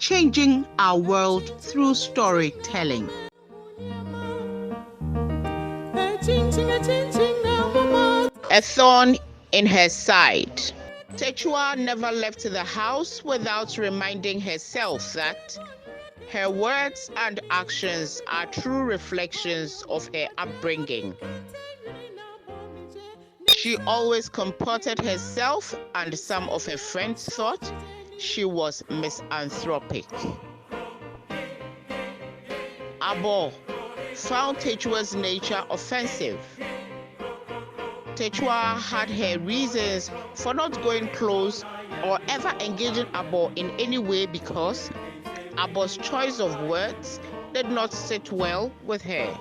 changing our world through storytelling. A Thorn in Her Side. Takyiwaa never left the house without reminding herself that her words and actions are true reflections of her upbringing. She always comported herself, and some of her friends thought she was misanthropic. Abor found Takyiwaa's nature offensive. Takyiwaa had her reasons for not going close or ever engaging Abor in any way because Abor's choice of words did not sit well with her.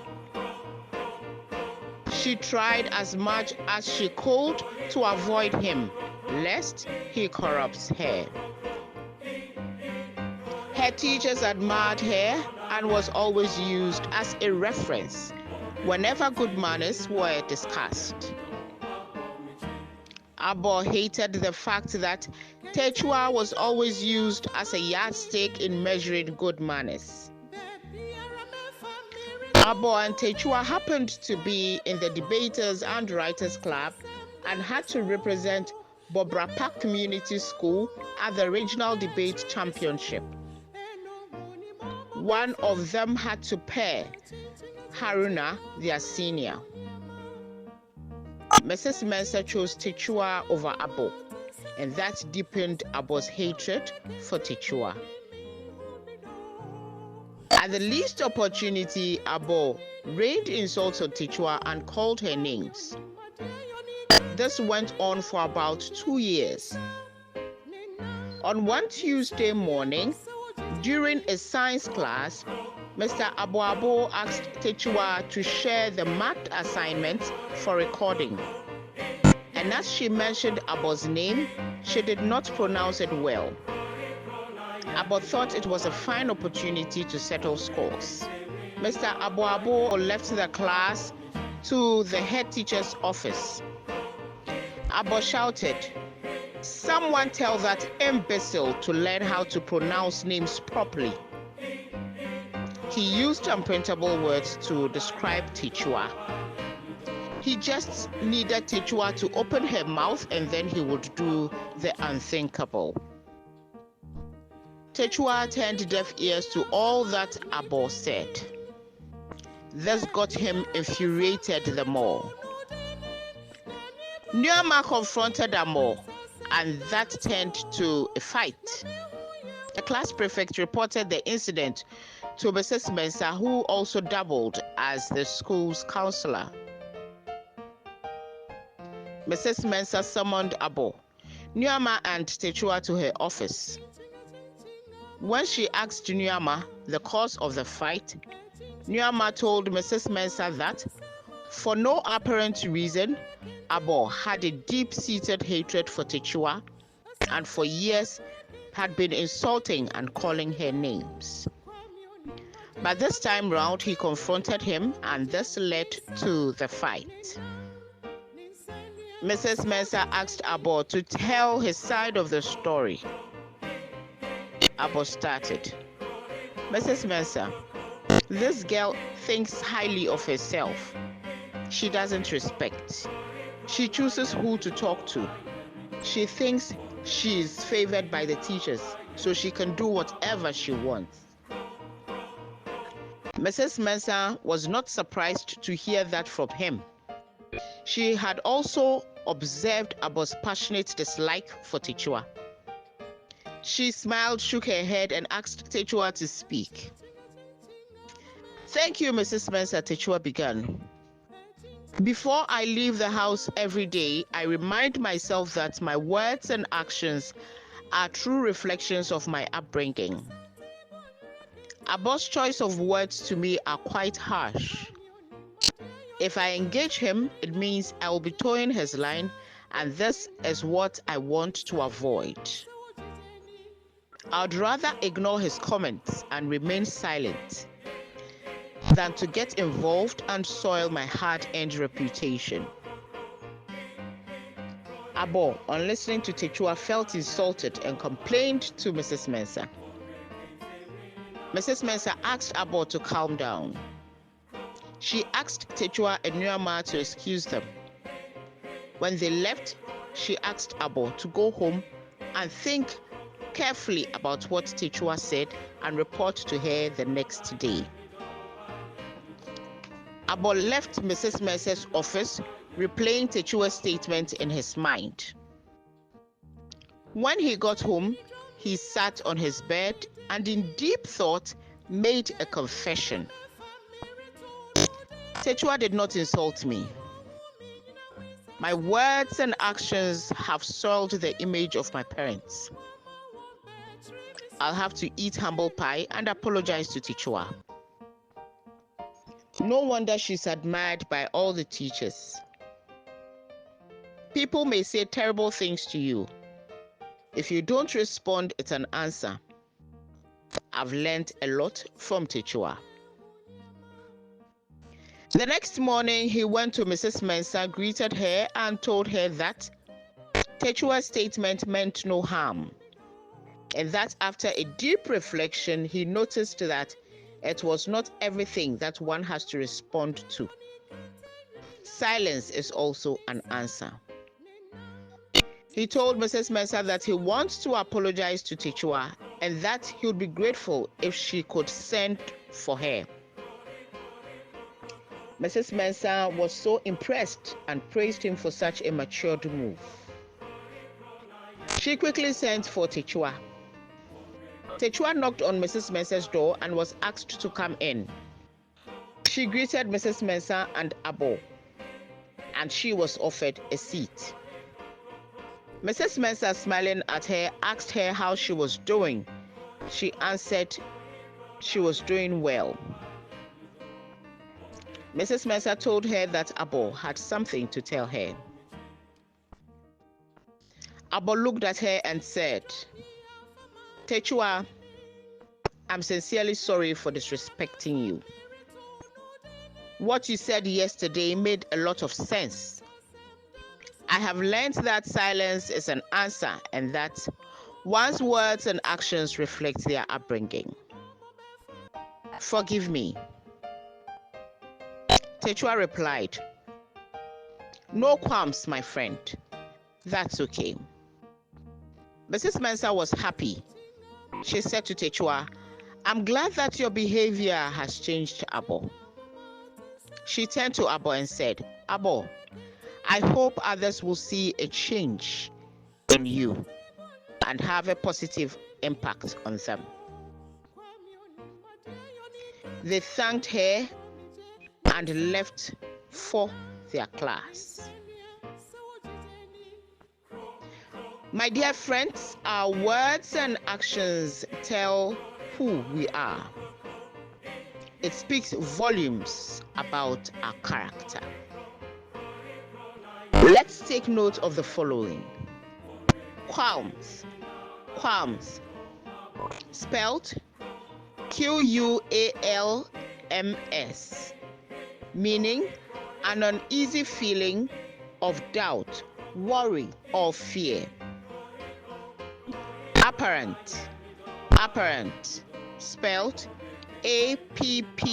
She tried as much as she could to avoid him, lest he corrupts her. Her teachers admired her and was always used as a reference whenever good manners were discussed. Abor hated the fact that Takyiwaa was always used as a yardstick in measuring good manners. Abor and Takyiwaa happened to be in the Debaters and Writers Club and had to represent Bobra Park Community School at the Regional Debate Championship. One of them had to pair Haruna, their senior. Mrs. Mensah chose Takyiwaa over Abor, and that deepened Abor's hatred for Takyiwaa. At the least opportunity, Abor rained insults on Takyiwaa and called her names. This went on for about 2 years. On one Tuesday morning, during a science class, Mr. Abor asked Takyiwaa to share the marked assignment for recording. And as she mentioned Abor's name, she did not pronounce it well. Abor thought it was a fine opportunity to settle scores. Mr. Abor left the class to the head teacher's office. Abor shouted, "Someone tell that imbecile to learn how to pronounce names properly." He used unprintable words to describe Takyiwaa. He just needed Takyiwaa to open her mouth and then he would do the unthinkable. Takyiwaa turned deaf ears to all that Abor said. This got him infuriated the more. Nuamah confronted Abor, and that turned to a fight. The class prefect reported the incident to Mrs. Mensah, who also doubled as the school's counselor. Mrs. Mensah summoned Abor, Nuamah, and Takyiwaa to her office. When she asked Nuamah the cause of the fight, Nuamah told Mrs. Mensah that, for no apparent reason, Abor had a deep-seated hatred for Takyiwaa and for years had been insulting and calling her names. But this time round, he confronted him, and this led to the fight. Mrs. Mensah asked Abor to tell his side of the story. Abor started. "Mrs. Mensah, this girl thinks highly of herself. She doesn't respect. She chooses who to talk to. She thinks she is favored by the teachers, so she can do whatever she wants." Mrs. Mensah was not surprised to hear that from him. She had also observed Abor's passionate dislike for Takyiwaa. She smiled, shook her head, and asked Takyiwaa to speak. "Thank you, Mrs. Mensah," Takyiwaa began. "Before I leave the house every day, I remind myself that my words and actions are true reflections of my upbringing. Abor's choice of words to me are quite harsh. If I engage him, it means I will be towing his line, and this is what I want to avoid. I'd rather ignore his comments and remain silent than to get involved and soil my hard-earned reputation." Abor, on listening to Takyiwaa, felt insulted and complained to Mrs. Mensah. Mrs. Mensah asked Abor to calm down. She asked Takyiwaa and Nuamah to excuse them. When they left, she asked Abor to go home and think carefully about what Takyiwaa said and report to her the next day. Abor left Mrs. Mensah's office, replaying Takyiwaa's statement in his mind. When he got home, he sat on his bed and in deep thought made a confession. Takyiwaa did not insult me. My words and actions have soiled the image of my parents. I'll have to eat humble pie and apologize to Takyiwaa. No wonder she's admired by all the teachers. People may say terrible things to you. If you don't respond, it's an answer. I've learned a lot from Takyiwaa. The next morning, he went to Mrs. Mensah, greeted her, and told her that Takyiwaa's statement meant no harm, and that after a deep reflection, he noticed that it was not everything that one has to respond to. Silence is also an answer. He told Mrs. Mensah that he wants to apologize to Takyiwaa and that he would be grateful if she could send for her. Mrs. Mensah was so impressed and praised him for such a matured move. She quickly sent for Takyiwaa. Takyiwaa knocked on Mrs. Mensah's door and was asked to come in. She greeted Mrs. Mensah and Abor, and she was offered a seat. Mrs. Mensah, smiling at her, asked her how she was doing. She answered she was doing well. Mrs. Mensah told her that Abor had something to tell her. Abor looked at her and said, Takyiwaa, I'm sincerely sorry for disrespecting you. What you said yesterday made a lot of sense. I have learned that silence is an answer and that one's words and actions reflect their upbringing. Forgive me. Takyiwaa replied, No qualms, my friend. That's okay. Mrs. Mensah was happy. She said to Takyiwaa, I'm glad that your behavior has changed, Abor. She turned to Abor and said, Abor, I hope others will see a change in you and have a positive impact on them. They thanked her and left for their class. My dear friends, our words and actions tell who we are. It speaks volumes about our character. Let's take note of the following. Qualms. Qualms. Spelled Qualms. Meaning an uneasy feeling of doubt, worry, or fear. Apparent. Apparent. Spelled Apparent.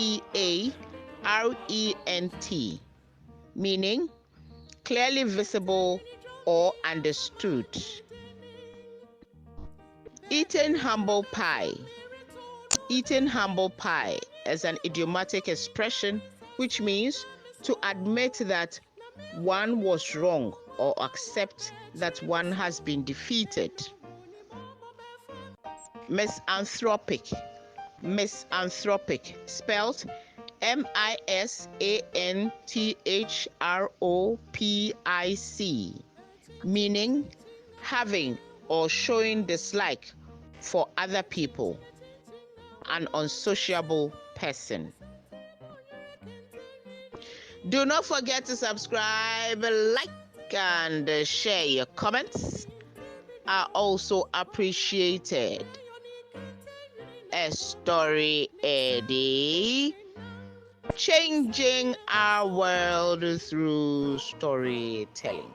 Meaning clearly visible or understood. Eating humble pie. Eating humble pie is an idiomatic expression which means to admit that one was wrong or accept that one has been defeated. Misanthropic. Misanthropic, spelled Misanthropic, meaning having or showing dislike for other people, an unsociable person. Do not forget to subscribe, like, and share. Your comments are also appreciated. A story Eddie, changing our world through storytelling.